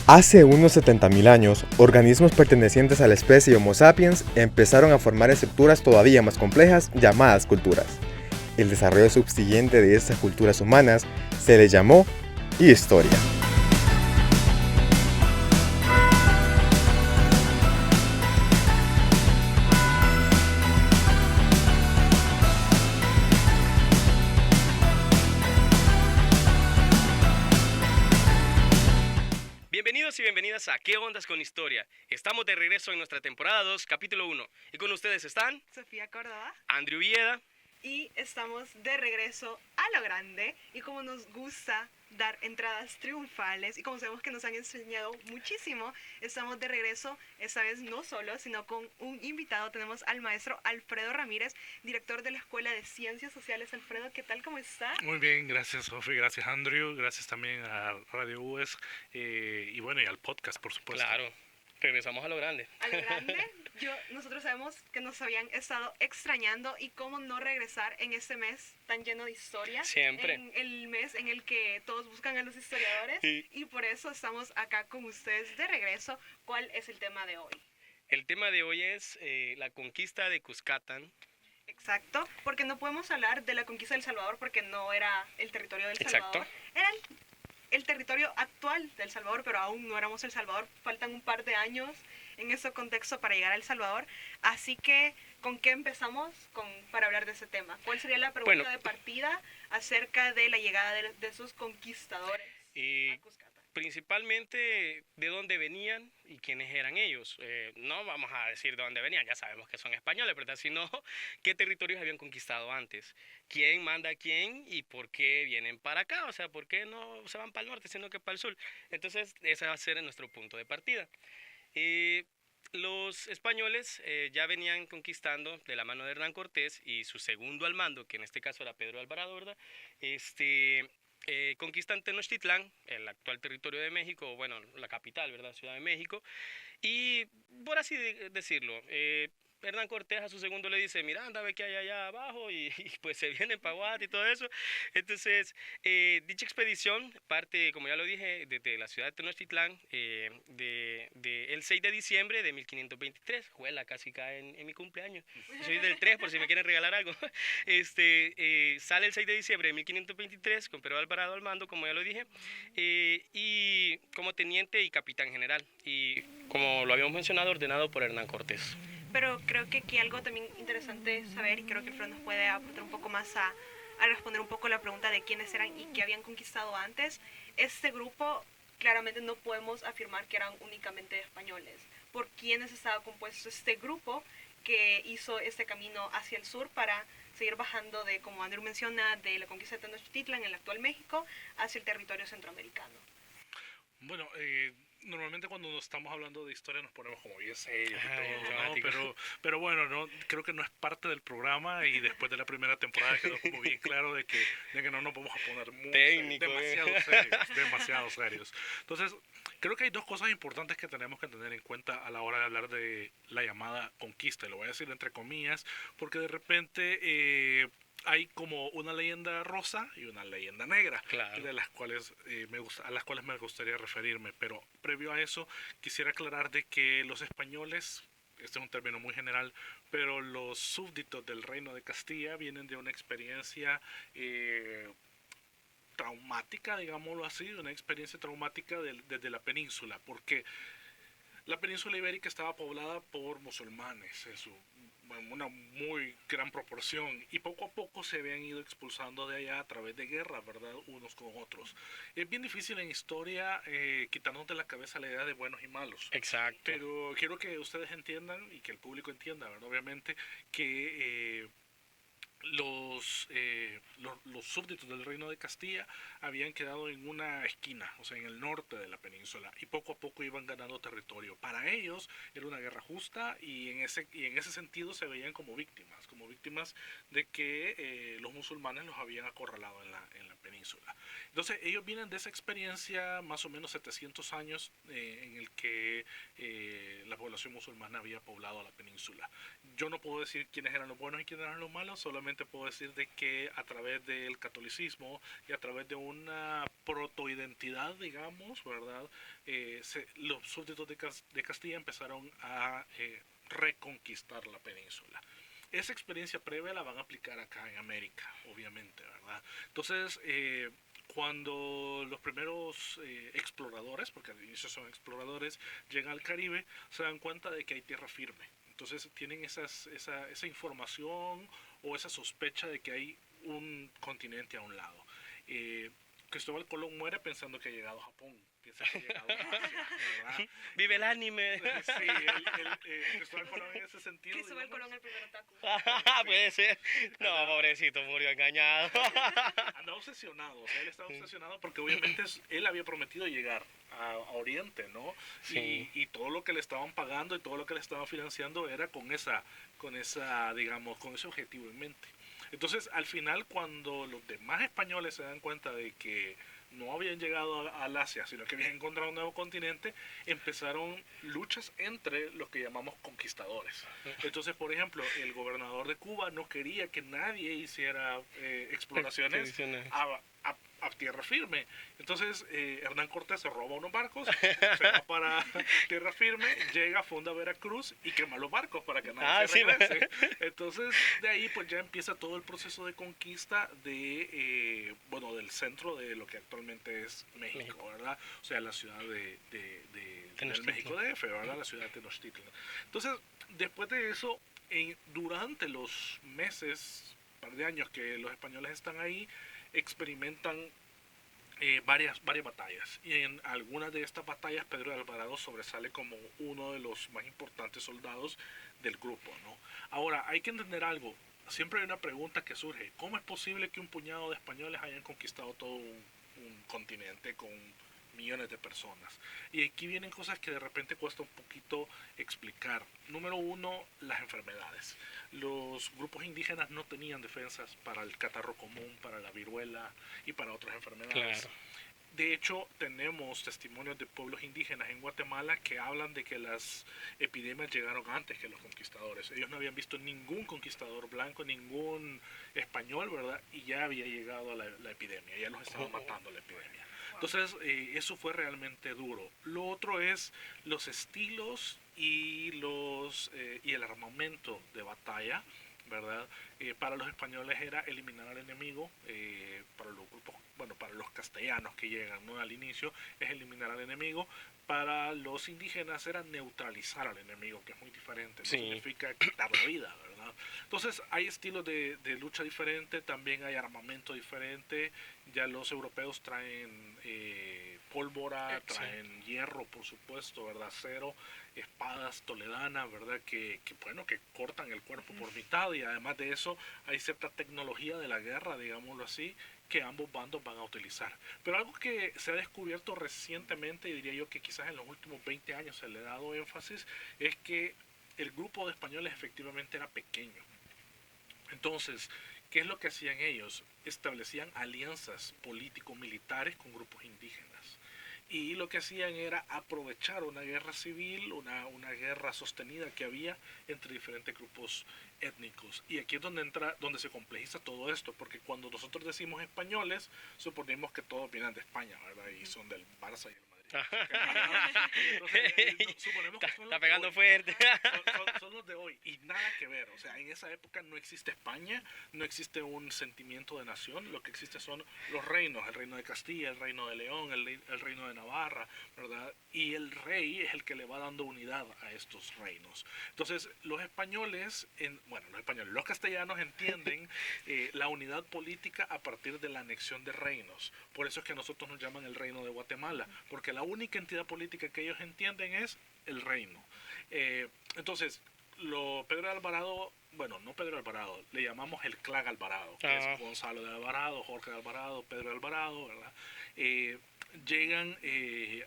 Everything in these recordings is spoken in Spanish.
Hace unos 70.000 años, organismos pertenecientes a la especie Homo sapiens empezaron a formar estructuras todavía más complejas llamadas culturas. El desarrollo subsiguiente de estas culturas humanas se le llamó historia. Bienvenidos y bienvenidas a ¿Qué ondas con historia? Estamos de regreso en nuestra temporada 2, capítulo 1. Y con ustedes están Sofía Córdoba. Andrew Villeda. Y estamos de regreso a lo grande. Y como nos gusta dar entradas triunfales y como sabemos que nos han enseñado muchísimo, estamos de regreso, esta vez no solo, sino con un invitado. Tenemos al maestro Alfredo Ramírez, director de la Escuela de Ciencias Sociales. Alfredo, ¿qué tal? ¿Cómo está? Muy bien, gracias Sofi, gracias Andrew, gracias también a Radio US y bueno, y al podcast, por supuesto. Claro, regresamos a lo grande. A lo grande, nosotros sabemos que nos habían estado extrañando y cómo no regresar en este mes tan lleno de historia. Siempre. En el mes en el que todos buscan a los historiadores. Sí. Y por eso estamos acá con ustedes de regreso. ¿Cuál es el tema de hoy? El tema de hoy es la conquista de Cuscatán. Exacto, porque no podemos hablar de la conquista del Salvador porque no era el territorio del Salvador. Exacto. Era el territorio actual del Salvador, pero aún no éramos El Salvador. Faltan un par de años en ese contexto para llegar a El Salvador. Así que, ¿con qué empezamos para hablar de ese tema? ¿Cuál sería la pregunta de partida acerca de la llegada de esos conquistadores a Cuscatán? Principalmente de dónde venían y quiénes eran ellos. No vamos a decir de dónde venían, ya sabemos que son españoles, ¿verdad? Sino qué territorios habían conquistado antes, quién manda a quién y por qué vienen para acá, o sea, por qué no se van para el norte, sino que para el sur. Entonces, ese va a ser nuestro punto de partida. Los españoles ya venían conquistando de la mano de Hernán Cortés y su segundo al mando, que en este caso era Pedro Alvarado, ¿verdad? Conquistan Tenochtitlán, el actual territorio de México, bueno, la capital, ¿verdad? Ciudad de México. Y por así decirlo, Hernán Cortés a su segundo le dice, mira, anda, ve que hay allá abajo, y pues se viene para Guate y todo eso. Entonces, dicha expedición parte, como ya lo dije, desde la ciudad de Tenochtitlán, el 6 de diciembre de 1523, juela, casi cae en mi cumpleaños. Soy del 3, por si me quieren regalar algo. Sale el 6 de diciembre de 1523, con Pedro Alvarado al mando, como ya lo dije, y como teniente y capitán general, y como lo habíamos mencionado, ordenado por Hernán Cortés. Pero creo que aquí algo también interesante saber, y creo que Alfredo nos puede aportar un poco más a responder un poco la pregunta de quiénes eran y qué habían conquistado antes. Este grupo, claramente no podemos afirmar que eran únicamente españoles. ¿Por quiénes estaba compuesto este grupo que hizo este camino hacia el sur para seguir bajando de, como Andrew menciona, de la conquista de Tenochtitlan en el actual México hacia el territorio centroamericano? Bueno, normalmente cuando estamos hablando de historia nos ponemos como bien serios y todo, ¿no? Pero bueno, no, creo que no es parte del programa y después de la primera temporada quedó como bien claro de que no nos vamos a poner demasiado serios. Entonces, creo que hay dos cosas importantes que tenemos que tener en cuenta a la hora de hablar de la llamada conquista, y lo voy a decir entre comillas, porque de repente hay como una leyenda rosa y una leyenda negra, claro, de las cuales a las cuales me gustaría referirme, pero previo a eso quisiera aclarar de que los españoles, este es un término muy general, pero los súbditos del Reino de Castilla vienen de una experiencia traumática, digámoslo así, una experiencia traumática desde la península, porque la península ibérica estaba poblada por musulmanes en una muy gran proporción, y poco a poco se habían ido expulsando de allá a través de guerras, ¿verdad? Unos con otros. Es bien difícil en historia quitarnos de la cabeza la idea de buenos y malos. Exacto. Pero quiero que ustedes entiendan y que el público entienda, ¿verdad? Obviamente que los súbditos del Reino de Castilla habían quedado en una esquina, o sea, en el norte de la península, y poco a poco iban ganando territorio. Para ellos era una guerra justa, y en ese sentido se veían como víctimas de que los musulmanes los habían acorralado en la península. Entonces ellos vienen de esa experiencia más o menos 700 años en el que la población musulmana había poblado la península. Yo no puedo decir quiénes eran los buenos y quiénes eran los malos, solamente puedo decir de que a través del catolicismo y a través de una protoidentidad, digamos, ¿verdad? Los súbditos de Castilla empezaron a reconquistar la península. Esa experiencia previa la van a aplicar acá en América, obviamente, ¿verdad? Entonces, cuando los primeros exploradores, porque al inicio son exploradores, llegan al Caribe, se dan cuenta de que hay tierra firme. Entonces tienen esa información o esa sospecha de que hay un continente a un lado. Cristóbal Colón muere pensando que ha llegado a Japón, piensa que ha llegado a Asia, ¿verdad? Vive el anime. Sí, Cristóbal Colón en ese sentido. Cristóbal digamos, Colón el primer otaku. Puede ser. No, pobrecito, murió engañado. Andaba obsesionado, o sea, él estaba obsesionado porque obviamente él había prometido llegar a Oriente, ¿no? Sí. Y todo lo que le estaban pagando y todo lo que le estaban financiando era con esa, digamos, con ese objetivo en mente. Entonces, al final, cuando los demás españoles se dan cuenta de que no habían llegado al Asia, sino que habían encontrado un nuevo continente, empezaron luchas entre los que llamamos conquistadores. Entonces, por ejemplo, el gobernador de Cuba no quería que nadie hiciera exploraciones a tierra firme. Entonces, Hernán Cortés se roba unos barcos, se va para tierra firme, llega, funda Veracruz y quema los barcos para que nadie se regrese. Entonces, de ahí pues ya empieza todo el proceso de conquista de, del centro de lo que actualmente es México, ¿verdad? O sea, la ciudad del México DF, ¿verdad? La ciudad de Tenochtitlan. Entonces, después de eso, durante los meses, par de años que los españoles están ahí, experimentan varias batallas, y en algunas de estas batallas Pedro de Alvarado sobresale como uno de los más importantes soldados del grupo, ¿no? Ahora, hay que entender algo, siempre hay una pregunta que surge: ¿cómo es posible que un puñado de españoles hayan conquistado todo un continente con millones de personas? Y aquí vienen cosas que de repente cuesta un poquito explicar. Número uno, las enfermedades. Los grupos indígenas no tenían defensas para el catarro común, para la viruela y para otras enfermedades. Claro. De hecho, tenemos testimonios de pueblos indígenas en Guatemala que hablan de que las epidemias llegaron antes que los conquistadores. Ellos no habían visto ningún conquistador blanco, ningún español, ¿verdad? Y ya había llegado la epidemia, ya los estaba matando la epidemia. Entonces, eso fue realmente duro. Lo otro es los estilos y el armamento de batalla, ¿verdad? Para los españoles era eliminar al enemigo, para los grupos, para los castellanos que llegan, ¿no?, al inicio, es eliminar al enemigo. Para los indígenas era neutralizar al enemigo, que es muy diferente, no significa quitar la vida, ¿verdad? Entonces hay estilos de lucha diferentes, también hay armamento diferente. Ya los europeos traen pólvora, traen hierro, por supuesto, ¿verdad? Acero, espadas toledanas, ¿verdad? Que cortan el cuerpo por mitad, y además de eso hay cierta tecnología de la guerra, digámoslo así, que ambos bandos van a utilizar. Pero algo que se ha descubierto recientemente, y diría yo que quizás en los últimos 20 años se le ha dado énfasis, es que el grupo de españoles efectivamente era pequeño. Entonces, ¿qué es lo que hacían ellos? Establecían alianzas político-militares con grupos indígenas. Y lo que hacían era aprovechar una guerra civil, una guerra sostenida que había entre diferentes grupos étnicos. Y aquí es donde se complejiza todo esto, porque cuando nosotros decimos españoles, suponemos que todos vienen de España, ¿verdad? Y son del Barça y el Madrid. Entonces, suponemos que son está pegando fuerte. Son los de hoy, y nada que ver. O sea, en esa época no existe España, no existe un sentimiento de nación. Lo que existe son los reinos: el reino de Castilla, el reino de León, el reino de Navarra, ¿verdad? Y el rey es el que le va dando unidad a estos reinos. Entonces, los castellanos entienden la unidad política a partir de la anexión de reinos. Por eso es que nosotros nos llaman el reino de Guatemala, porque la única entidad política que ellos entienden es el reino. Entonces, Pedro de Alvarado, no Pedro de Alvarado, le llamamos el clan Alvarado, que es Gonzalo de Alvarado, Jorge de Alvarado, Pedro de Alvarado, ¿verdad? Llegan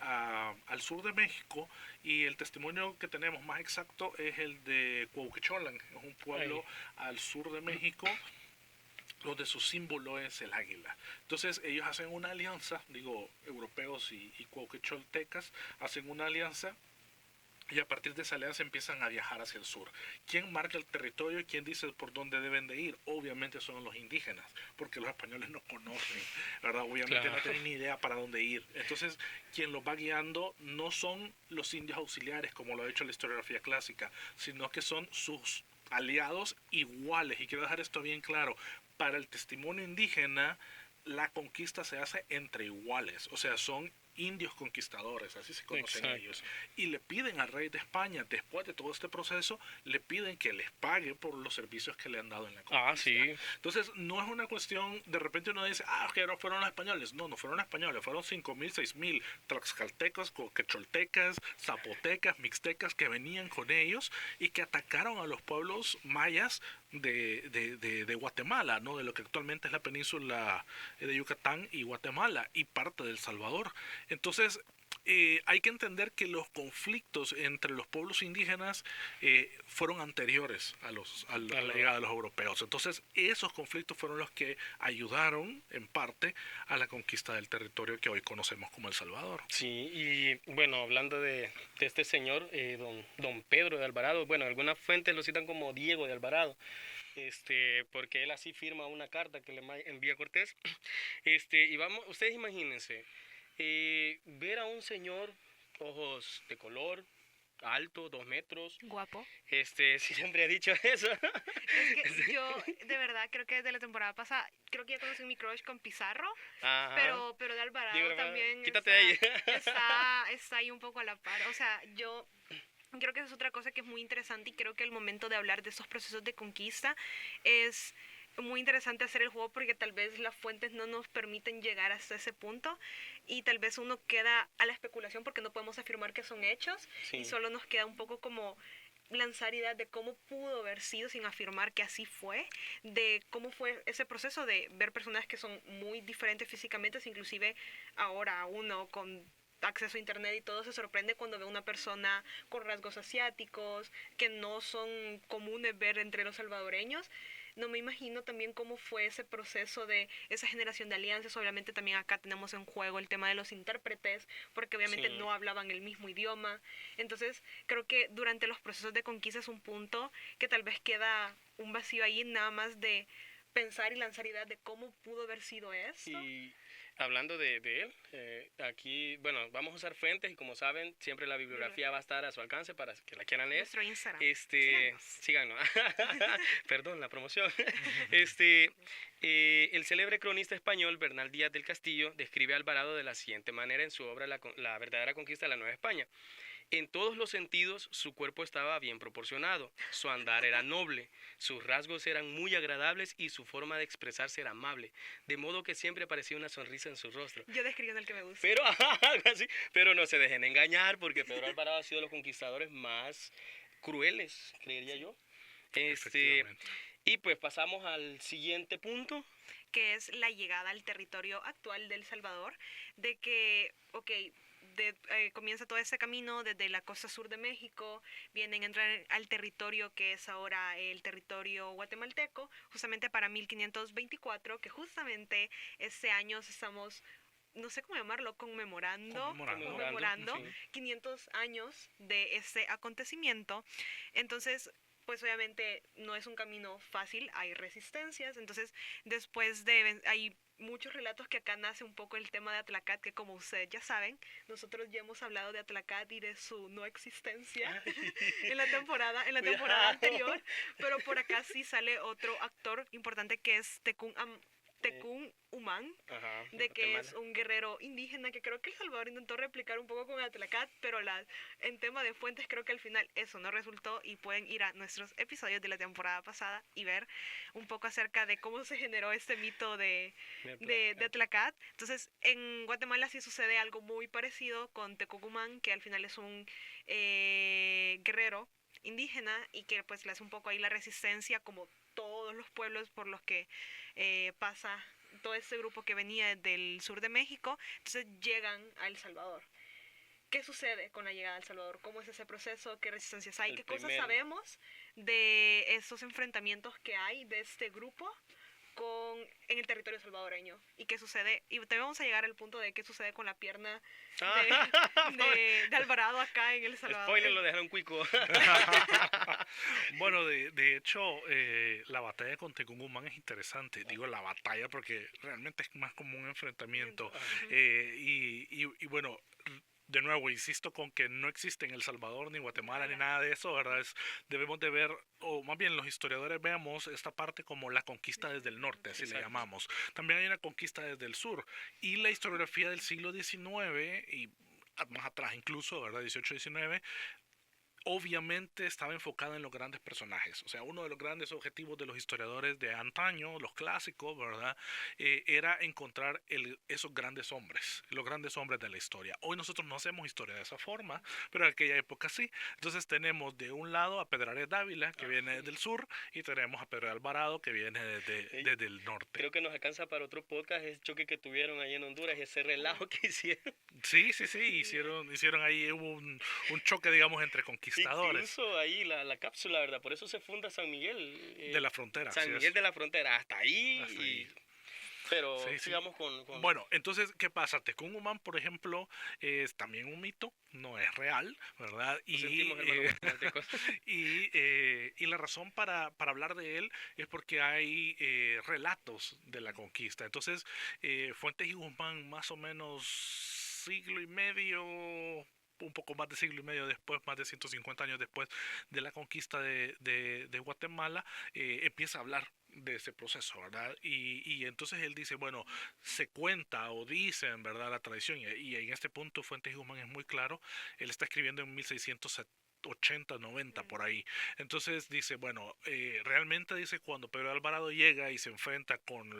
al sur de México, y el testimonio que tenemos más exacto es el de Cuauhtémoc, es un pueblo al sur de México, donde su símbolo es el águila. Entonces ellos hacen una alianza, digo, europeos y cuauhquetoltecas hacen una alianza, y a partir de esa alianza empiezan a viajar hacia el sur. ¿Quién marca el territorio? ¿Quién dice por dónde deben de ir? Obviamente son los indígenas, porque los españoles no conocen, ¿verdad? Obviamente Claro. no tienen ni idea para dónde ir. Entonces, quien los va guiando no son los indios auxiliares, como lo ha dicho la historiografía clásica, sino que son sus aliados iguales. Y quiero dejar esto bien claro. Para el testimonio indígena, la conquista se hace entre iguales, o sea, son indios conquistadores, así se conocen Exacto. ellos, y le piden al rey de España, después de todo este proceso, le piden que les pague por los servicios que le han dado en la conquista. Ah, sí. Entonces, no es una cuestión, de repente uno dice, que no fueron los españoles. No, no fueron los españoles, fueron 5.000, 6.000 tlaxcaltecas, quecholtecas, zapotecas, mixtecas que venían con ellos y que atacaron a los pueblos mayas de Guatemala, ¿no? De lo que actualmente es la península de Yucatán y Guatemala y parte del Salvador. Entonces, hay que entender que los conflictos entre los pueblos indígenas fueron anteriores a la llegada de los europeos. Entonces, esos conflictos fueron los que ayudaron, en parte, a la conquista del territorio que hoy conocemos como El Salvador. Sí, y bueno, hablando de este señor, don Pedro de Alvarado, bueno, algunas fuentes lo citan como Diego de Alvarado, porque él así firma una carta que le envía Cortés. Y vamos, ustedes imagínense, ver a un señor, ojos de color, alto, 2 metros, Guapo. siempre he dicho eso. Es que yo, de verdad, creo que desde la temporada pasada, creo que ya conocí mi crush con Pizarro, Ajá. pero de Alvarado Digo, hermano, también quítate de ahí. está ahí un poco a la par. O sea, yo creo que esa es otra cosa que es muy interesante y creo que el momento de hablar de estos procesos de conquista es muy interesante hacer el juego porque tal vez las fuentes no nos permiten llegar hasta ese punto y tal vez uno queda a la especulación porque no podemos afirmar que son hechos Sí. y solo nos queda un poco como lanzar ideas de cómo pudo haber sido sin afirmar que así fue, de cómo fue ese proceso de ver personas que son muy diferentes físicamente, inclusive ahora uno con acceso a internet y todo se sorprende cuando ve una persona con rasgos asiáticos que no son comunes ver entre los salvadoreños. No me imagino también cómo fue ese proceso de esa generación de alianzas. Obviamente también acá tenemos en juego el tema de los intérpretes, porque obviamente Sí. no hablaban el mismo idioma. Entonces creo que durante los procesos de conquista es un punto que tal vez queda un vacío ahí nada más de pensar y lanzar ideas de cómo pudo haber sido esto. Y hablando de él, aquí, bueno, vamos a usar fuentes y como saben, siempre la bibliografía va a estar a su alcance para que la quieran leer. Nuestro Instagram. Síganos. Perdón, la promoción. El célebre cronista español Bernal Díaz del Castillo describe a Alvarado de la siguiente manera en su obra La verdadera conquista de la Nueva España. En todos los sentidos, su cuerpo estaba bien proporcionado, su andar era noble, sus rasgos eran muy agradables y su forma de expresarse era amable, de modo que siempre aparecía una sonrisa en su rostro. Yo describo en el que me gusta. Pero, algo así, pero no se dejen engañar, porque Pedro Alvarado ha sido de los conquistadores más crueles, creería yo. Efectivamente. Y pues pasamos al siguiente punto. Que es la llegada al territorio actual de El Salvador, de que, comienza todo ese camino desde la costa sur de México, vienen a entrar al territorio que es ahora el territorio guatemalteco, justamente para 1524, que justamente este año estamos, no sé cómo llamarlo, conmemorando Sí. 500 años de ese acontecimiento. Entonces, pues obviamente no es un camino fácil, hay resistencias, entonces después hay muchos relatos que acá nace un poco el tema de Atlacat, que como ustedes ya saben, nosotros ya hemos hablado de Atlacat y de su no existencia en la temporada Cuidado. anterior, pero por acá sí sale otro actor importante que es Tecún Umán, Ajá, de que Guatemala. es un guerrero indígena que creo que El Salvador intentó replicar un poco con Atlacat, pero en tema de fuentes creo que al final eso no resultó y pueden ir a nuestros episodios de la temporada pasada y ver un poco acerca de cómo se generó este mito de Atlacat. Entonces en Guatemala sí sucede algo muy parecido con Tecocumán, que al final es un guerrero indígena y que pues le hace un poco ahí la resistencia como todos los pueblos por los que pasa todo este grupo que venía del sur de México, entonces llegan a El Salvador. ¿Qué sucede con la llegada a El Salvador? ¿Cómo es ese proceso? ¿Qué resistencias hay? ¿Qué cosas sabemos de esos enfrentamientos que hay de este grupo en el territorio salvadoreño y qué sucede, y también vamos a llegar al punto de qué sucede con la pierna de Alvarado acá en El Salvador. Spoiler, lo dejaron cuico. Bueno, de hecho, la batalla con Tecungumán es interesante. Digo la batalla porque realmente es más como un enfrentamiento. Y bueno, de nuevo, insisto con que no existe en El Salvador ni Guatemala ni nada de eso, ¿verdad? Debemos de ver, o más bien los historiadores vemos esta parte como la conquista desde el norte, así le llamamos. También hay una conquista desde el sur. Y la historiografía del siglo XIX y más atrás incluso, ¿verdad? 18-19, obviamente estaba enfocada en los grandes personajes. O sea, uno de los grandes objetivos de los historiadores de antaño, los clásicos, ¿verdad? Era encontrar esos grandes hombres, los grandes hombres de la historia. Hoy nosotros no hacemos historia de esa forma, pero en aquella época sí. Entonces tenemos de un lado a Pedrares Dávila, que viene desde el sur, y tenemos a Pedro de Alvarado, que viene desde el norte. Creo que nos alcanza para otro podcast ese choque que tuvieron ahí en Honduras y ese relajo que hicieron. Sí, hicieron ahí un choque, digamos, entre conquistadores. Incluso ahí la cápsula, ¿verdad? Por eso se funda San Miguel. De la Frontera. San Miguel de la Frontera, hasta ahí. Hasta ahí. Pero Sí. sigamos con... Bueno, entonces, ¿qué pasa? Tecungumán, por ejemplo, es también un mito, no es real, ¿verdad? Lo sentimos, hermano, cualquier cosa. y la razón para hablar de él es porque hay relatos de la conquista. Entonces, Fuentes y Guzmán, más o menos siglo y medio, un poco más de siglo y medio después, más de 150 años después de la conquista de Guatemala, empieza a hablar de ese proceso, ¿verdad? Y entonces él dice, bueno, se cuenta o dicen, ¿verdad? La tradición, y en este punto Fuentes y Guzmán es muy claro, él está escribiendo en 1680, 90, por ahí. Entonces dice, bueno, realmente dice cuando Pedro de Alvarado llega y se enfrenta con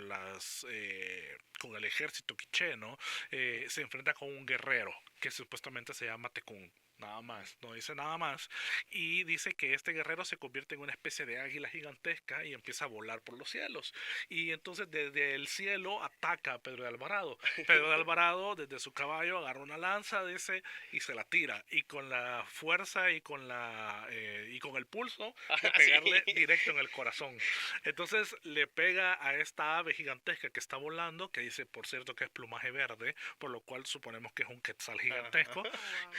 con el ejército quiché, ¿no? Se enfrenta con un guerrero que supuestamente se llama Tecún. Nada más, no dice nada más. Y dice que este guerrero se convierte en una especie de águila gigantesca y empieza a volar por los cielos. Y entonces desde el cielo ataca a Pedro de Alvarado. Pedro de Alvarado desde su caballo agarra una lanza, dice, y se la tira. Y con la fuerza y con el pulso de pegarle directo en el corazón. Entonces le pega a esta ave gigantesca que está volando, que dice por cierto que es plumaje verde, por lo cual suponemos que es un quetzal gigantesco,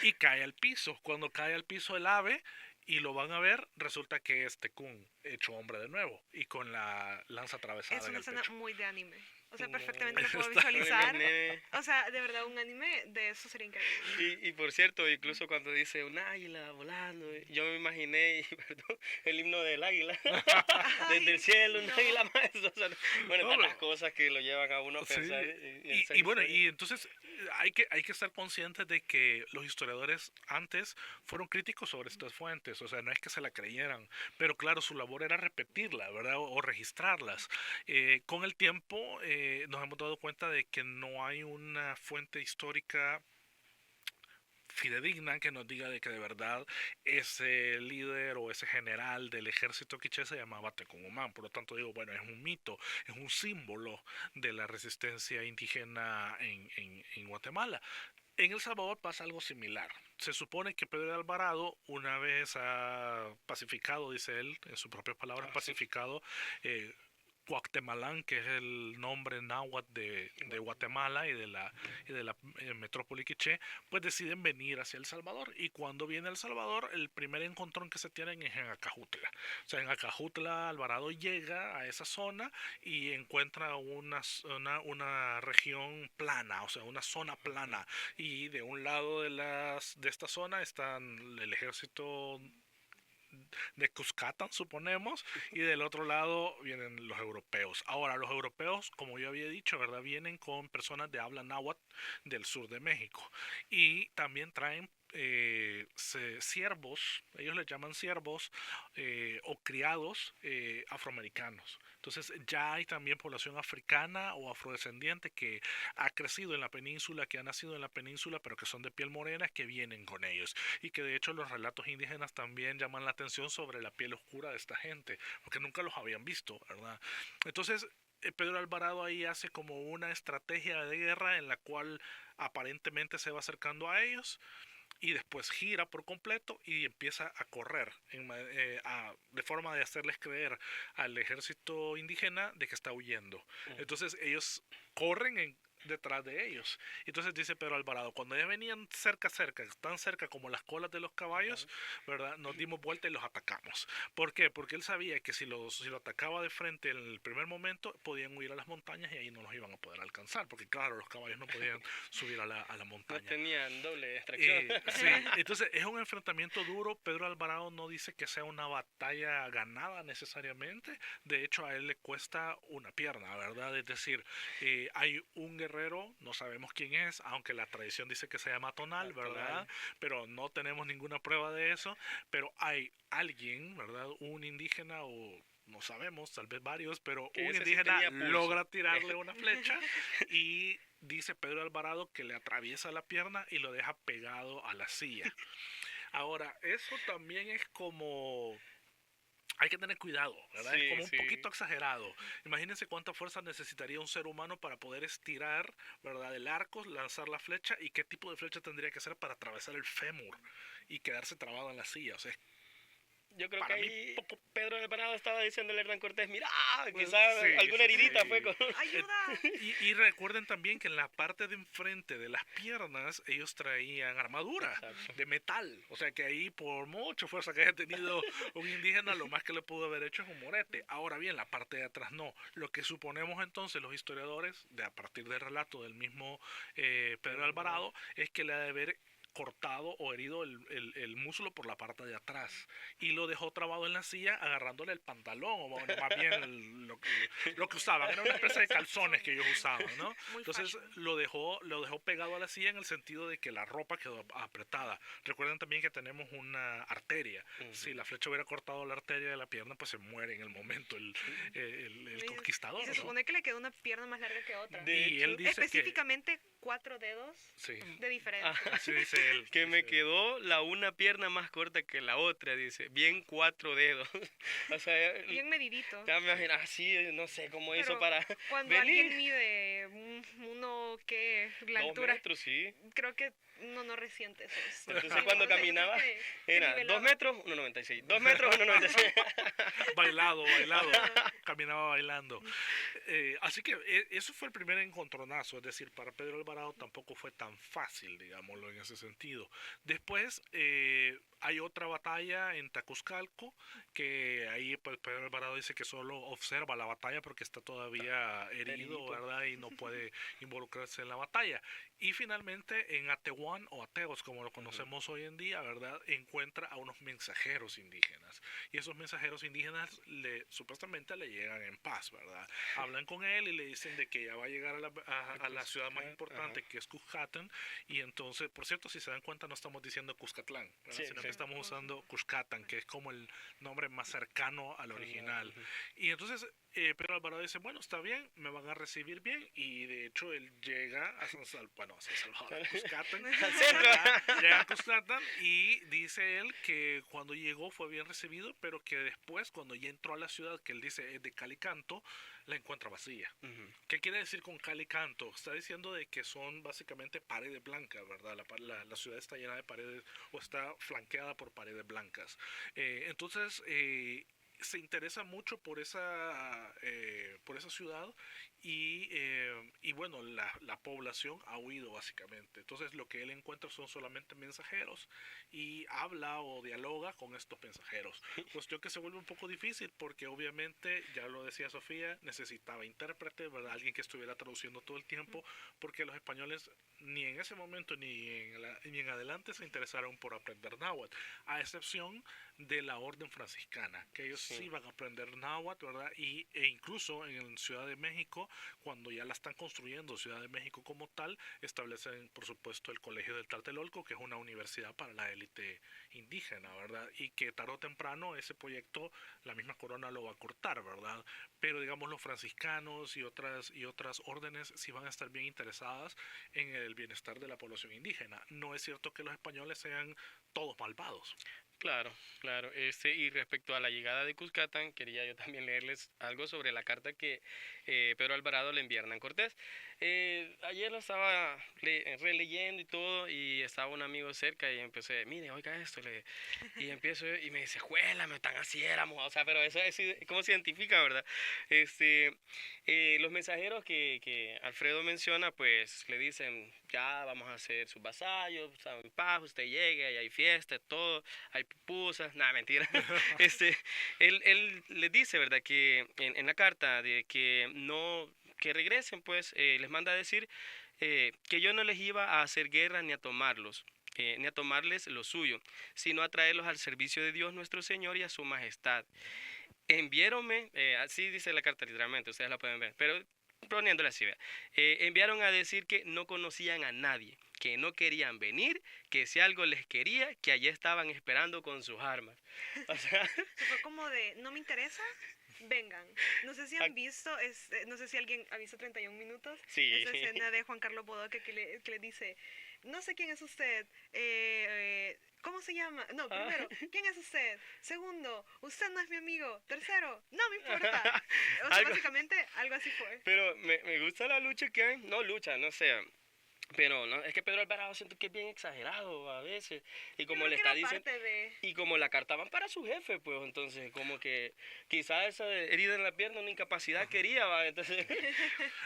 y cae al piso. Cuando cae al piso el ave y lo van a ver, resulta que es Tecún hecho hombre de nuevo y con la lanza atravesada Es en una el escena pecho. muy de anime. O sea, No, perfectamente lo puedo está visualizar. bien. O sea, de verdad, un anime de eso sería increíble. Y por cierto, incluso cuando dice un águila volando, yo me imaginé, perdón, el himno del águila. Desde el cielo, un águila más. O sea, bueno, No, tantas pero- cosas que lo llevan a uno a Sí, pensar. y bueno, y entonces hay que estar conscientes de que los historiadores antes fueron críticos sobre estas fuentes, o sea, no es que se la creyeran, pero claro, su labor era repetirla, ¿verdad? O registrarlas. Con el tiempo nos hemos dado cuenta de que no hay una fuente histórica fidedigna que nos diga de que de verdad ese líder o ese general del ejército quiché se llamaba Tecungumán. Por lo tanto digo, bueno, es un mito, es un símbolo de la resistencia indígena en Guatemala. En El Salvador pasa algo similar. Se supone que Pedro de Alvarado, una vez ha pacificado, dice él, en sus propias palabras, pacificado Cuauhtemalán, que es el nombre náhuatl de Guatemala y de la metrópoli quiché, pues deciden venir hacia El Salvador. Y cuando viene a El Salvador, el primer encontrón que se tienen es en Acajutla. O sea, en Acajutla Alvarado llega a esa zona y encuentra una región plana, o sea, una zona plana. Y de un lado de esta zona están el ejército de Cuscatlan, suponemos, y del otro lado vienen los europeos. Ahora, los europeos, como yo había dicho, ¿verdad? Vienen con personas de habla náhuatl del sur de México y también traen siervos, ellos les llaman siervos o criados afroamericanos. Entonces ya hay también población africana o afrodescendiente que ha crecido en la península, que ha nacido en la península, pero que son de piel morena, que vienen con ellos. Y que de hecho los relatos indígenas también llaman la atención sobre la piel oscura de esta gente, porque nunca los habían visto, ¿verdad? Entonces Pedro Alvarado ahí hace como una estrategia de guerra en la cual aparentemente se va acercando a ellos. y después gira por completo y empieza a correr de forma de hacerles creer al ejército indígena de que está huyendo. Entonces ellos corren detrás de ellos. Entonces dice Pedro Alvarado, cuando ya venían cerca, tan cerca como las colas de los caballos, ¿verdad? Nos dimos vuelta y los atacamos. ¿Por qué? Porque él sabía que si lo atacaba de frente en el primer momento, podían huir a las montañas y ahí no los iban a poder alcanzar, porque claro, los caballos no podían subir a la montaña. No tenían doble extracción. Sí, entonces es un enfrentamiento duro. Pedro Alvarado no dice que sea una batalla ganada necesariamente. De hecho, a él le cuesta una pierna, ¿verdad? Es decir, hay un guerrero, no sabemos quién es, aunque la tradición dice que se llama Tonal, ¿verdad? Pero no tenemos ninguna prueba de eso. Pero hay alguien, ¿verdad? Un indígena o no sabemos, tal vez varios, pero un indígena logra tirarle una flecha y dice Pedro Alvarado que le atraviesa la pierna y lo deja pegado a la silla. Ahora, eso también es como... Hay que tener cuidado, ¿verdad? Sí, es como un poquito exagerado. Imagínense cuánta fuerza necesitaría un ser humano para poder estirar, ¿verdad? El arco, lanzar la flecha y qué tipo de flecha tendría que ser para atravesar el fémur y quedarse trabado en la silla. O sea, yo creo para que mí, ahí Pedro Alvarado estaba diciéndole a Hernán Cortés, mira, pues, quizás alguna heridita fue con... ¡Ayuda! Y recuerden también que en la parte de enfrente de las piernas ellos traían armadura de metal. O sea que ahí por mucha fuerza que haya tenido un indígena, lo más que le pudo haber hecho es un morete. Ahora bien, la parte de atrás no. Lo que suponemos entonces los historiadores, a partir del relato del mismo Pedro Alvarado, es que le ha de haber cortado o herido el muslo por la parte de atrás y lo dejó trabado en la silla agarrándole el pantalón o bueno, más bien lo que usaban, era una especie de calzones que ellos usaban, ¿no? Entonces lo dejó pegado a la silla en el sentido de que la ropa quedó apretada. Recuerden también que tenemos una arteria. Si la flecha hubiera cortado la arteria de la pierna, pues se muere en el momento el conquistador, y se ¿no? supone que le quedó una pierna más larga que otra. Y él dice específicamente 4 dedos de diferencia. Así dice él. Que me quedó la una pierna más corta que la otra, dice. Bien 4 dedos. O sea, Bien medidito. ya me imagino así, no sé cómo Pero hizo para cuando venir. alguien mide uno que la 2 altura, metros, sí. creo que uno no resiente eso. Entonces cuando caminaba era 2 metros, 1,96. 2 metros, 1,96. Bailado, caminaba bailando. Así que eso fue el primer encontronazo, es decir, para Pedro Alvarado tampoco fue tan fácil, digámoslo en ese sentido. Después hay otra batalla en Tacuzcalco, que ahí pues, Pedro Alvarado dice que solo observa la batalla porque está todavía herido, ¿verdad? Y no puede involucrarse en la batalla. Y finalmente en Atehuán o Ateos, como lo conocemos hoy en día, ¿verdad? Encuentra a unos mensajeros indígenas. Y esos mensajeros indígenas supuestamente le llegan en paz, ¿verdad? Hablan con él y le dicen de que ya va a llegar a la ciudad más importante, que es Cuscatán. Y entonces, por cierto, si se dan cuenta, no estamos diciendo Cuscatlán, sino que estamos usando Cuscatán, que es como el nombre más cercano al original. Y entonces Pedro Alvarado dice, bueno, está bien, me van a recibir bien. Y de hecho él llega a San Salvador, a Cuscatán, llega a Cuscatán y dice él que cuando llegó fue bien recibido, pero que después cuando ya entró a la ciudad, que él dice es de Calicanto, la encuentra vacía. ¿Qué quiere decir con Calicanto? Está diciendo de que son básicamente paredes blancas, ¿verdad? La ciudad está llena de paredes o está flanqueada por paredes blancas. Entonces se interesa mucho por esa ciudad y bueno, la población ha huido básicamente. Entonces lo que él encuentra son solamente mensajeros y habla o dialoga con estos mensajeros. Cuestión que se vuelve un poco difícil porque obviamente, ya lo decía Sofía, necesitaba intérprete, ¿verdad? Alguien que estuviera traduciendo todo el tiempo, porque los españoles ni en ese momento ni en adelante se interesaron por aprender náhuatl, a excepción de la orden franciscana, que ellos sí van a aprender náhuatl, ¿verdad? E incluso en Ciudad de México, cuando ya la están construyendo Ciudad de México como tal, establecen por supuesto el Colegio del Tlatelolco, que es una universidad para la élite indígena, ¿verdad? Y que tarde o temprano ese proyecto la misma corona lo va a cortar, ¿verdad? Pero digamos los franciscanos y otras órdenes sí van a estar bien interesadas en el bienestar de la población indígena. No es cierto que los españoles sean todos malvados. Claro, claro. Y respecto a la llegada de Cuscatán, quería yo también leerles algo sobre la carta que Pedro Alvarado le envía a Hernán Cortés. Ayer lo estaba releyendo y todo, y estaba un amigo cerca y empecé, mire, oiga esto, y empiezo y me dice, juela, me tan así éramos, o sea, pero eso es cómo se identifica, ¿verdad? Este, los mensajeros que Alfredo menciona, pues le dicen, ya vamos a hacer sus vasallos, saben, paz, usted llegue, ahí hay fiesta, todo, hay pupusas, nada, mentira. Este, él les dice, ¿verdad? Que en la carta de que no, que regresen, pues, les manda a decir que yo no les iba a hacer guerra ni a tomarlos. Ni a tomarles lo suyo, sino a traerlos al servicio de Dios nuestro Señor y a su majestad. Enviáronme, así dice la carta literalmente, ustedes la pueden ver, pero poniéndole así, vea. Enviaron a decir que no conocían a nadie, que no querían venir, que si algo les quería, que allí estaban esperando con sus armas. O sea, Se fue como de, no me interesa, vengan. No sé si han visto, no sé si alguien ha visto 31 minutos, sí. esa escena de Juan Carlos Bodoque que le dice, no sé quién es usted, ¿cómo se llama? No, primero, ¿quién es usted? Segundo, usted no es mi amigo. Tercero, no me importa. O sea, Algo- básicamente algo así fue. Pero me gusta la lucha que hay, no lucha, no sé. Pero no, es que Pedro Alvarado siento que es bien exagerado a veces. Y Yo como creo le que está era diciendo, parte de... y como la carta van para su jefe, pues entonces como que quizás esa herida en la pierna, una incapacidad quería, va, entonces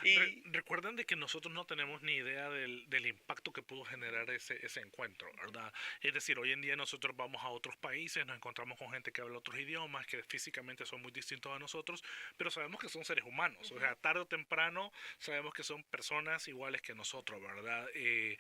y Recuerden de que nosotros no tenemos ni idea del impacto que pudo generar ese encuentro, ¿verdad? Es decir, hoy en día nosotros vamos a otros países, nos encontramos con gente que habla otros idiomas, que físicamente son muy distintos a nosotros, pero sabemos que son seres humanos. O sea, tarde o temprano sabemos que son personas iguales que nosotros, ¿verdad? Eh,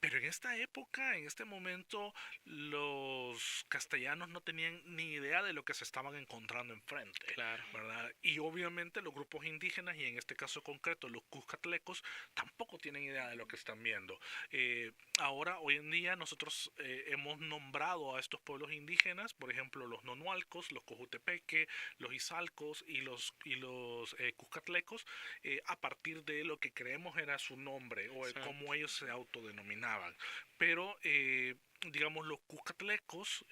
pero en esta época, en este momento, los castellanos no tenían ni idea de lo que se estaban encontrando enfrente, claro. ¿verdad? Y obviamente los grupos indígenas, y en este caso concreto los cuscatlecos, tampoco tienen idea de lo que están viendo. Ahora, hoy en día, nosotros hemos nombrado a estos pueblos indígenas, por ejemplo, los nonualcos, los cojutepeque, los izalcos y los cuscatlecos, a partir de lo que creemos era su nombre o Sí. cómo ellos se autodenominaban. Pero, digamos, los cuscatlecos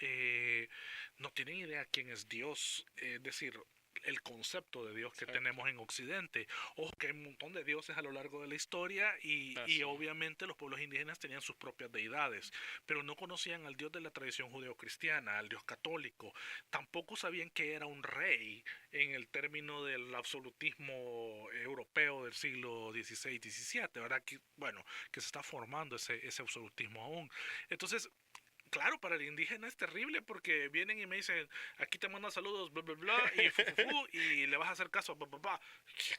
no tienen idea quién es Dios, es decir, el concepto de Dios que Exacto. tenemos en Occidente. Ojo que hay un montón de dioses a lo largo de la historia y Así. obviamente los pueblos indígenas tenían sus propias deidades, pero no conocían al Dios de la tradición judeocristiana, al Dios católico. Tampoco sabían que era un rey en el término del absolutismo europeo del siglo XVI, XVII, ¿verdad? Que, bueno, que se está formando ese absolutismo aún. Entonces, claro, para el indígena es terrible porque vienen y me dicen, aquí te mandan saludos, bla, bla, bla, y y le vas a hacer caso a papá.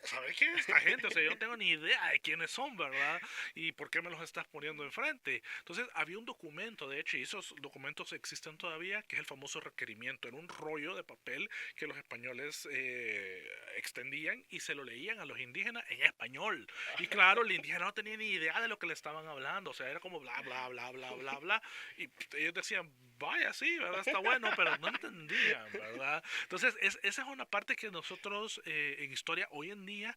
¿Sabes quién es esta gente? O sea, yo no tengo ni idea de quiénes son, ¿verdad? Y por qué me los estás poniendo enfrente. Entonces, había un documento, de hecho, y esos documentos existen todavía, que es el famoso requerimiento. Era un rollo de papel que los españoles extendían y se lo leían a los indígenas en español. Y claro, el indígena no tenía ni idea de lo que le estaban hablando. O sea, era como bla, bla, bla, bla, bla, bla. Y ellos decían, vaya, sí, ¿verdad? Está bueno, pero no entendían, ¿verdad? Entonces, esa es una parte que nosotros en historia hoy en día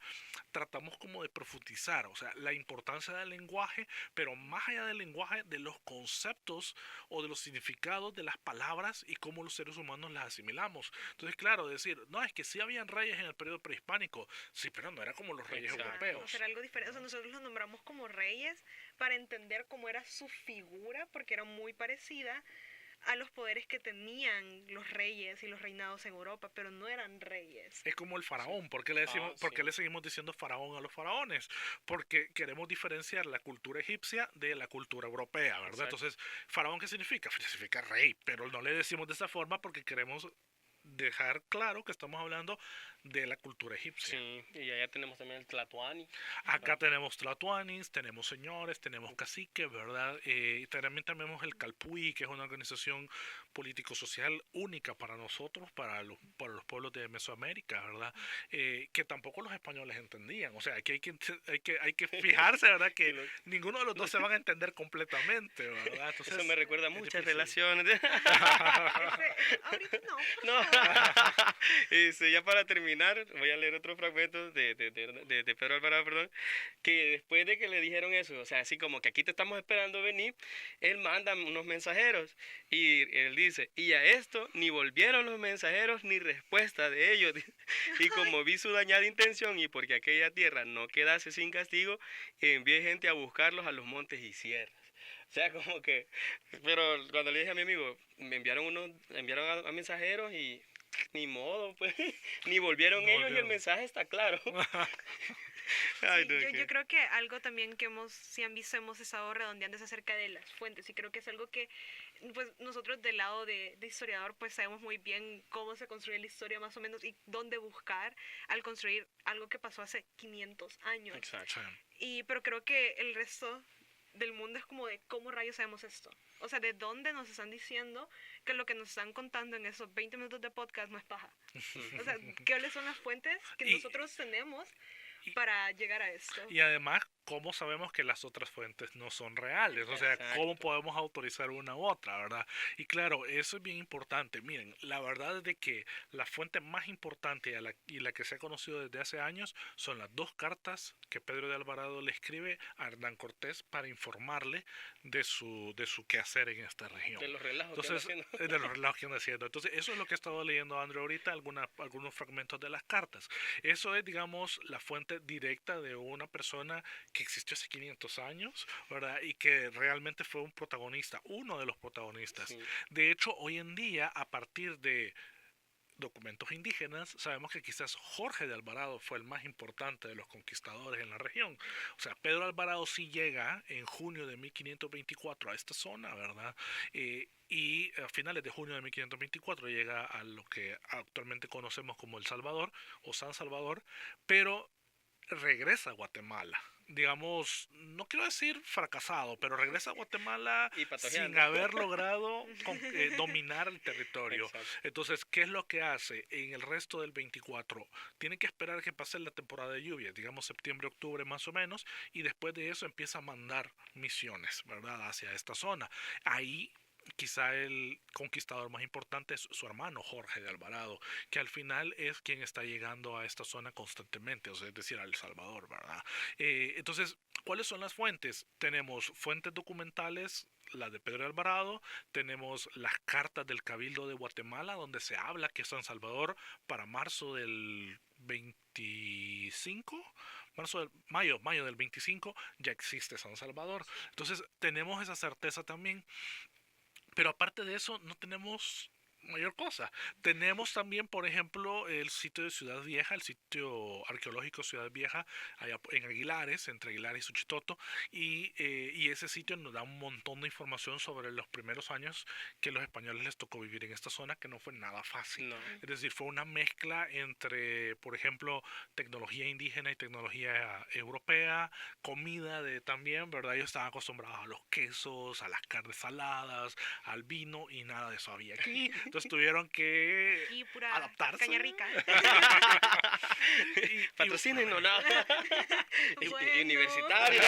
tratamos como de profundizar, o sea, la importancia del lenguaje, pero más allá del lenguaje, de los conceptos o de los significados de las palabras y cómo los seres humanos las asimilamos. Entonces, claro, decir, no, es que sí habían reyes en el periodo prehispánico, sí, pero no era como los reyes Exacto. O europeos. sea, era algo diferente. O sea, nosotros los nombramos como reyes para entender cómo era su figura, porque era muy parecida a los poderes que tenían los reyes y los reinados en Europa, pero no eran reyes. Es como el faraón. ¿Por qué le decimos, Ah, por qué sí. le seguimos diciendo faraón a los faraones? Porque queremos diferenciar la cultura egipcia de la cultura europea, ¿verdad? Exacto. Entonces, faraón, ¿qué significa? Significa rey, pero no le decimos de esa forma porque queremos dejar claro que estamos hablando de la cultura egipcia. Sí, y allá tenemos también el Tlatoani. Acá tenemos tlatoanis, tenemos señores, tenemos caciques, ¿verdad? Y también tenemos el Calpuy, que es una organización político-social única para nosotros, para los pueblos de Mesoamérica, ¿verdad? Que tampoco los españoles entendían. O sea, aquí hay que fijarse, ¿verdad? Que Sí, lo- ninguno de los dos se van a entender completamente, ¿verdad? Entonces, Eso me recuerda a es muchas difícil. relaciones. Ahorita no. No, Y dice, ya para terminar, voy a leer otro fragmento de Pedro Alvarado, perdón, que después de que le dijeron eso, o sea, así como que aquí te estamos esperando venir, él manda unos mensajeros y él dice, y a esto ni volvieron los mensajeros ni respuesta de ellos. Y como vi su dañada intención y porque aquella tierra no quedase sin castigo, envié gente a buscarlos a los montes y sierras. O sea, como que, pero cuando le dije a mi amigo, enviaron a mensajeros y ni modo, pues, ni volvieron No ellos y el volvieron. mensaje está claro. Ay, Sí, no, yo creo que algo también que si han visto, hemos estado redondeando es acerca de las fuentes y creo que es algo que pues nosotros del lado de historiador pues sabemos muy bien cómo se construye la historia más o menos y dónde buscar al construir algo que pasó hace 500 años. exacto. Pero creo que el resto del mundo es como de cómo rayos sabemos esto. O sea, de dónde nos están diciendo que lo que nos están contando en esos 20 minutos de podcast no es paja. O sea, ¿cuáles son las fuentes que Y- nosotros tenemos y- para llegar a esto? Y además, ¿cómo sabemos que las otras fuentes no son reales? O sea, ¿cómo Exacto. podemos autorizar una u otra, verdad? Y claro, eso es bien importante. Miren, la verdad es de que la fuente más importante y la que se ha conocido desde hace años son las dos cartas que Pedro de Alvarado le escribe a Hernán Cortés para informarle de su quehacer en esta región. De los relajos que anda Entonces, haciendo. de los relatos que anda haciendo. Entonces, eso es lo que he estado leyendo, Andrew, ahorita, algunos fragmentos de las cartas. Eso es, digamos, la fuente directa de una persona que existió hace 500 años, ¿verdad? Y que realmente fue un protagonista, uno de los protagonistas. Sí. De hecho, hoy en día, a partir de documentos indígenas, sabemos que quizás Jorge de Alvarado fue el más importante de los conquistadores en la región. O sea, Pedro Alvarado sí llega en junio de 1524 a esta zona, ¿verdad? Y a finales de junio de 1524 llega a lo que actualmente conocemos como El Salvador o San Salvador, pero regresa a Guatemala. Digamos, no quiero decir fracasado, pero regresa a Guatemala Y sin patojeando. haber logrado dominar el territorio. Exacto. Entonces, ¿qué es lo que hace en el resto del 24? Tiene que esperar a que pase la temporada de lluvia, digamos septiembre, octubre más o menos, y después de eso empieza a mandar misiones, ¿verdad?, hacia esta zona. Ahí quizá el conquistador más importante es su hermano Jorge de Alvarado, que al final es quien está llegando a esta zona constantemente, o sea, es decir, a El Salvador, ¿verdad? Entonces, ¿cuáles son las fuentes? Tenemos fuentes documentales, la de Pedro de Alvarado, tenemos las cartas del Cabildo de Guatemala, donde se habla que San Salvador para marzo del 25, mayo del 25 ya existe San Salvador. Entonces tenemos esa certeza también. Pero aparte de eso, no tenemos mayor cosa. Tenemos también, por ejemplo, el sitio de Ciudad Vieja, el sitio arqueológico Ciudad Vieja, allá en Aguilares, entre Aguilares y Suchitoto, y ese sitio nos da un montón de información sobre los primeros años que los españoles les tocó vivir en esta zona, que no fue nada fácil. No. Es decir, fue una mezcla entre, por ejemplo, tecnología indígena y tecnología europea, comida de también, ¿verdad? Ellos estaban acostumbrados a los quesos, a las carnes saladas, al vino, y nada de eso había aquí. Entonces tuvieron que Y pura adaptarse. caña rica. Patrocinen o nada. Bueno. Universitario.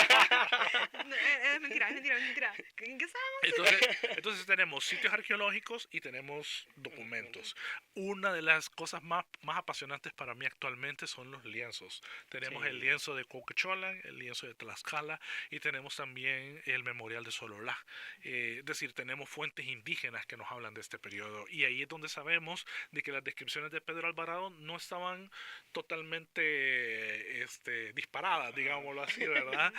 No, es mentira, es mentira, es mentira. ¿En qué estábamos? Entonces tenemos sitios arqueológicos y tenemos documentos. Una de las cosas más apasionantes para mí actualmente son los lienzos. Tenemos Sí. el lienzo de Coquecholan, el lienzo de Tlaxcala y tenemos también el memorial de Sololá. Es decir, tenemos fuentes indígenas que nos hablan de este periodo, y ahí es donde sabemos de que las descripciones de Pedro Alvarado no estaban totalmente disparadas, digámoslo así, ¿verdad?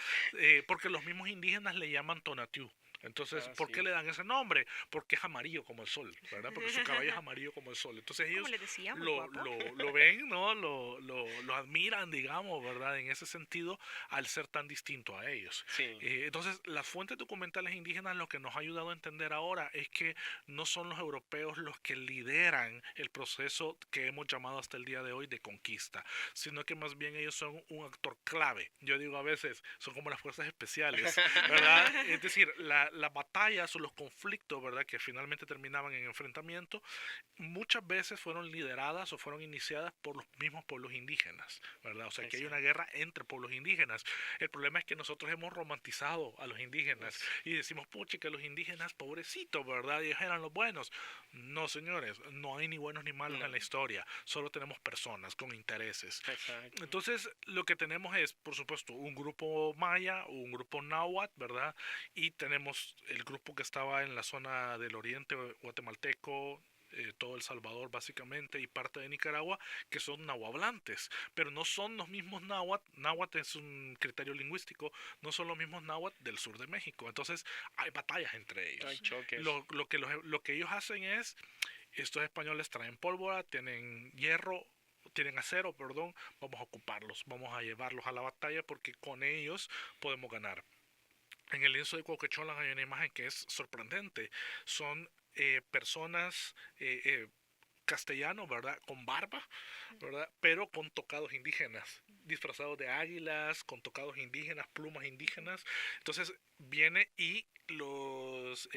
Porque los mismos indígenas le llaman Tonatiuh. Entonces, ¿por qué Sí. le dan ese nombre? Porque es amarillo como el sol, ¿verdad? Porque su caballo es amarillo como el sol. Entonces ellos Como les decía, muy lo, guapo. lo ven, ¿no? Lo admiran, digamos, ¿verdad? En ese sentido, al ser tan distinto a ellos. Sí. Entonces, las fuentes documentales indígenas lo que nos ha ayudado a entender ahora es que no son los europeos los que lideran el proceso que hemos llamado hasta el día de hoy de conquista, sino que más bien ellos son un actor clave. Yo digo a veces, son como las fuerzas especiales, ¿verdad? Es decir, las batallas o los conflictos, ¿verdad? Que finalmente terminaban en enfrentamiento, muchas veces fueron lideradas o fueron iniciadas por los mismos pueblos indígenas, ¿verdad? O sea, que hay una guerra entre pueblos indígenas. El problema es que nosotros hemos romantizado a los indígenas y decimos, pucha, que los indígenas, pobrecitos, ¿verdad? Ellos eran los buenos. No, señores, no hay ni buenos ni malos en la historia, solo tenemos personas con intereses. Exacto. Entonces, lo que tenemos es, por supuesto, un grupo maya, un grupo náhuatl, ¿verdad? Y tenemos el grupo que estaba en la zona del oriente guatemalteco, todo El Salvador básicamente y parte de Nicaragua, que son nahuablantes, pero no son los mismos náhuatl. Náhuatl es un criterio lingüístico, no son los mismos náhuatl del sur de México. Entonces, hay batallas entre ellos. Hay choques. Lo que ellos hacen es, estos españoles traen pólvora, tienen hierro, tienen acero, perdón, vamos a ocuparlos, vamos a llevarlos a la batalla porque con ellos podemos ganar. En el lienzo de Cuauhtémoc hay una imagen que es sorprendente. Son personas castellanos, ¿verdad? Con barba, ¿verdad? Pero con tocados indígenas, disfrazados de águilas, con tocados indígenas, plumas indígenas. Entonces viene y los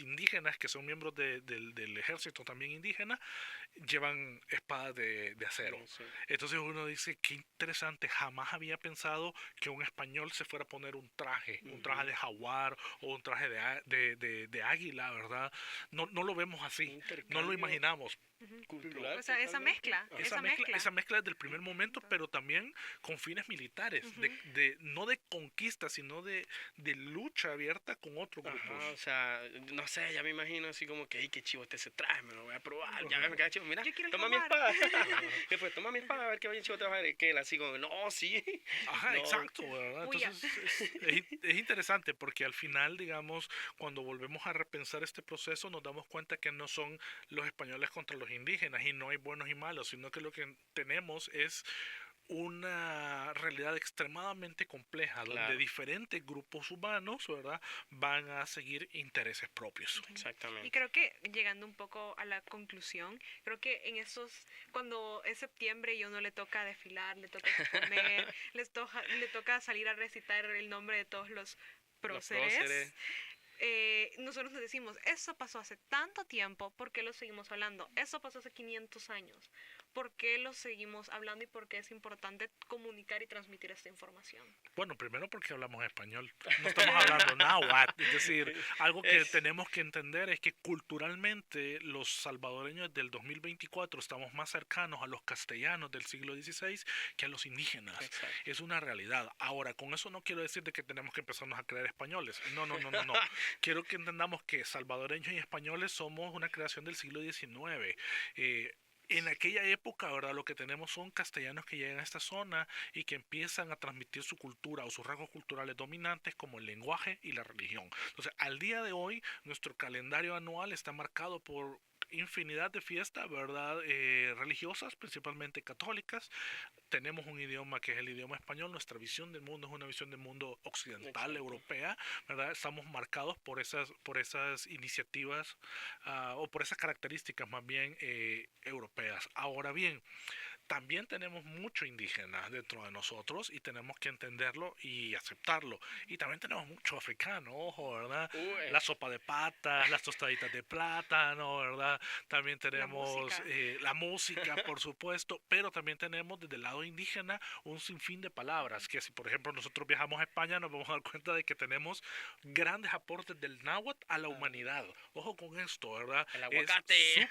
indígenas, que son miembros del ejército también indígena, llevan espadas de acero. Sí. Entonces uno dice, qué interesante, jamás había pensado que un español se fuera a poner un traje de jaguar o un traje de águila, ¿verdad? No lo vemos así, no lo Intercambio imaginamos. cultural. O sea, esa totalmente. mezcla, Esa mezcla desde el primer momento, pero también con fines militares, no de conquista, sino de lucha abierta con otros grupos. Ajá, o sea, no sé, ya me imagino así como que, ¡ay, qué chivo ese traje! Me lo voy a probar, ya me queda chivo. Mira, Yo quiero el toma mi jaguar. espada. Después, toma mi espada, a ver qué bien chivo trabajar. Que él así como, no, sí. Ajá, No, exacto, ¿verdad? Uy, ya. Entonces es interesante porque al final, digamos, cuando volvemos a repensar este proceso, nos damos cuenta que no son los españoles contra los indígenas y no hay buenos y malos, sino que lo que tenemos es una realidad extremadamente compleja donde Claro. diferentes grupos humanos, ¿verdad?, van a seguir intereses propios. Y Exactamente. creo que llegando un poco a la conclusión, creo que en cuando es septiembre y a uno le toca desfilar, le toca exponer, le toca salir a recitar el nombre de todos los próceres, próceres. nosotros nos decimos, eso pasó hace tanto tiempo, ¿por qué lo seguimos hablando? Eso pasó hace 500 años, ¿por qué lo seguimos hablando y por qué es importante comunicar y transmitir esta información? Bueno, primero porque hablamos español, no estamos hablando náhuatl, es decir, algo que tenemos que entender es que culturalmente los salvadoreños del 2024 estamos más cercanos a los castellanos del siglo XVI que a los indígenas. Exacto. Es una realidad. Ahora, con eso no quiero decir de que tenemos que empezarnos a creer españoles. No. Quiero que entendamos que salvadoreños y españoles somos una creación del siglo XIX. En aquella época, ¿verdad? Lo que tenemos son castellanos que llegan a esta zona y que empiezan a transmitir su cultura o sus rasgos culturales dominantes como el lenguaje y la religión. Entonces, al día de hoy, nuestro calendario anual está marcado por infinidad de fiestas, ¿verdad? Religiosas, principalmente católicas. Tenemos un idioma que es el idioma español. Nuestra visión del mundo es una visión del mundo occidental, Exacto. europea, ¿verdad? Estamos marcados por esas iniciativas o por esas características más bien europeas. Ahora bien, también tenemos mucho indígena dentro de nosotros y tenemos que entenderlo y aceptarlo. Y también tenemos mucho africano, ojo, ¿verdad? Uy. La sopa de patas, las tostaditas de plátano, ¿verdad? También tenemos la música, por supuesto, pero también tenemos desde el lado indígena un sinfín de palabras, que si por ejemplo nosotros viajamos a España nos vamos a dar cuenta de que tenemos grandes aportes del náhuatl a la humanidad. Ojo con esto, ¿verdad? El aguacate. Es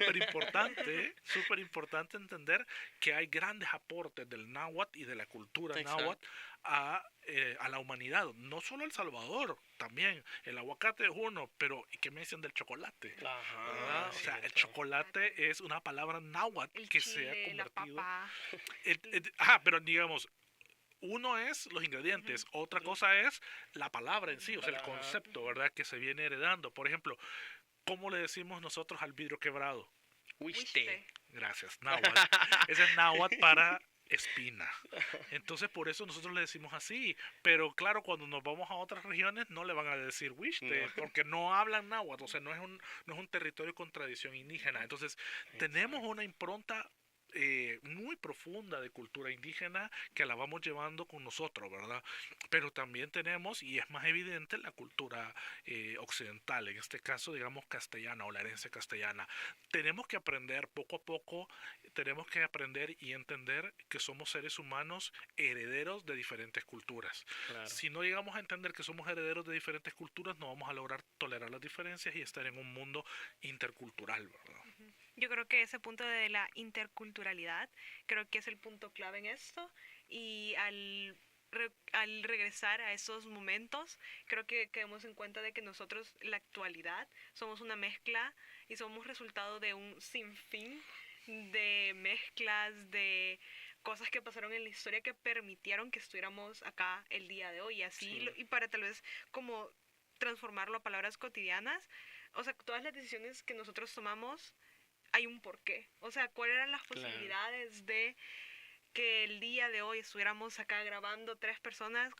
súper importante entender que hay grandes aportes del náhuatl y de la cultura Exacto. náhuatl a la humanidad, no solo El Salvador, también el aguacate es uno, pero ¿y qué me dicen del chocolate? Ajá. ¿Verdad? O sea, el cierto. chocolate es una palabra náhuatl El que chile, se ha la convertido. papa. Pero digamos, uno es los ingredientes, otra cosa es la palabra en sí, o sea, el Ajá. concepto, ¿verdad? Que se viene heredando. Por ejemplo, ¿cómo le decimos nosotros al vidrio quebrado? Huiste. Gracias, náhuatl. Ese es náhuatl para espina. Entonces por eso nosotros le decimos así. Pero claro, cuando nos vamos a otras regiones no le van a decir huiste, No. porque no hablan náhuatl, o sea, no es un territorio con tradición indígena. Entonces tenemos una impronta muy profunda de cultura indígena que la vamos llevando con nosotros, ¿verdad? Pero también tenemos, y es más evidente, la cultura occidental, en este caso, digamos, castellana o la herencia castellana. Tenemos que aprender poco a poco, tenemos que aprender y entender que somos seres humanos herederos de diferentes culturas. Claro. Si no llegamos a entender que somos herederos de diferentes culturas, no vamos a lograr tolerar las diferencias y estar en un mundo intercultural, ¿verdad? Yo creo que ese punto de la interculturalidad, creo que es el punto clave en esto. Y al regresar a esos momentos, creo que quedemos en cuenta de que nosotros, en la actualidad, somos una mezcla y somos resultado de un sinfín de mezclas, de cosas que pasaron en la historia que permitieron que estuviéramos acá el día de hoy. Así, Sí. y para tal vez como transformarlo a palabras cotidianas, o sea, todas las decisiones que nosotros tomamos, hay un porqué. O sea, ¿cuáles eran las Claro. posibilidades de que el día de hoy estuviéramos acá grabando 3 personas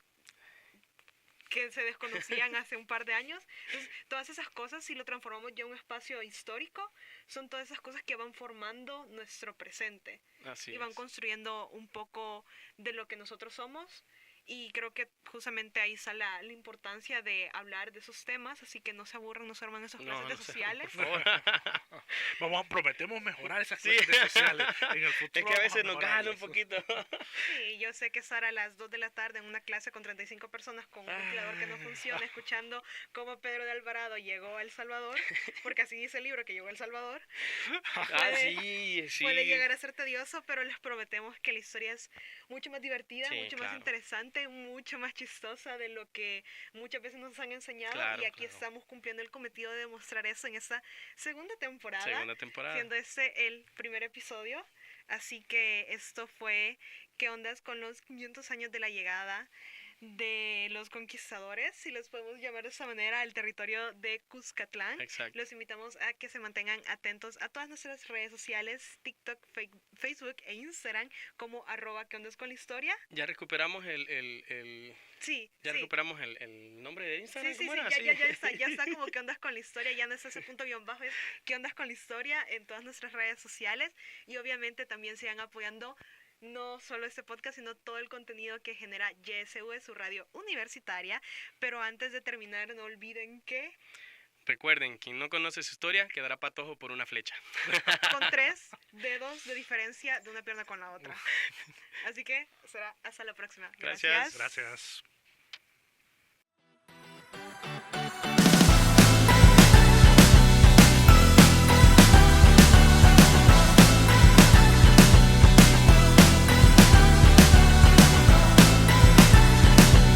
que se desconocían hace un par de años? Entonces, todas esas cosas, si lo transformamos ya en un espacio histórico, son todas esas cosas que van formando nuestro presente Así y van es. construyendo un poco de lo que nosotros somos. Y creo que justamente ahí está la importancia de hablar de esos temas, así que no se aburran, no se arman esas clases de No sé, sociales. por favor. Prometemos mejorar esas Sí. clases de sociales en el futuro. Es que a vamos veces nos gana un mejorarlas. poquito. Sí, yo sé que estar a las 2 de la tarde en una clase con 35 personas con un ventilador que no funciona, escuchando cómo Pedro de Alvarado llegó a El Salvador, porque así dice el libro que llegó a El Salvador, Ah, puede, sí, sí. puede llegar a ser tedioso, pero les prometemos que la historia es mucho más divertida, Sí, mucho más claro. interesante, mucho más chistosa de lo que muchas veces nos han enseñado. Claro, Y aquí claro. estamos cumpliendo el cometido de demostrar eso en esta segunda temporada, Segunda temporada. siendo este el primer episodio. Así que esto fue ¿Qué ondas con los 500 años de la llegada de los conquistadores? Si los podemos llamar de esa manera, al territorio de Cuscatlán. Exacto. Los invitamos a que se mantengan atentos a todas nuestras redes sociales, TikTok, Facebook e Instagram, como @que ondas con la historia. Ya recuperamos el Sí, ya sí. recuperamos el nombre de Instagram. Sí, sí, ¿Cómo sí, era? ya está como ¿qué ondas con la historia? Ya no es ese punto guión bajo, es ¿qué ondas con la historia? En todas nuestras redes sociales. Y obviamente también sigan apoyando no solo este podcast, sino todo el contenido que genera YSU, su radio universitaria. Pero antes de terminar, no olviden que Recuerden, quien no conoce su historia quedará patojo por una flecha. con 3 dedos de diferencia de una pierna con la otra. Así que será hasta la próxima. Gracias. Gracias.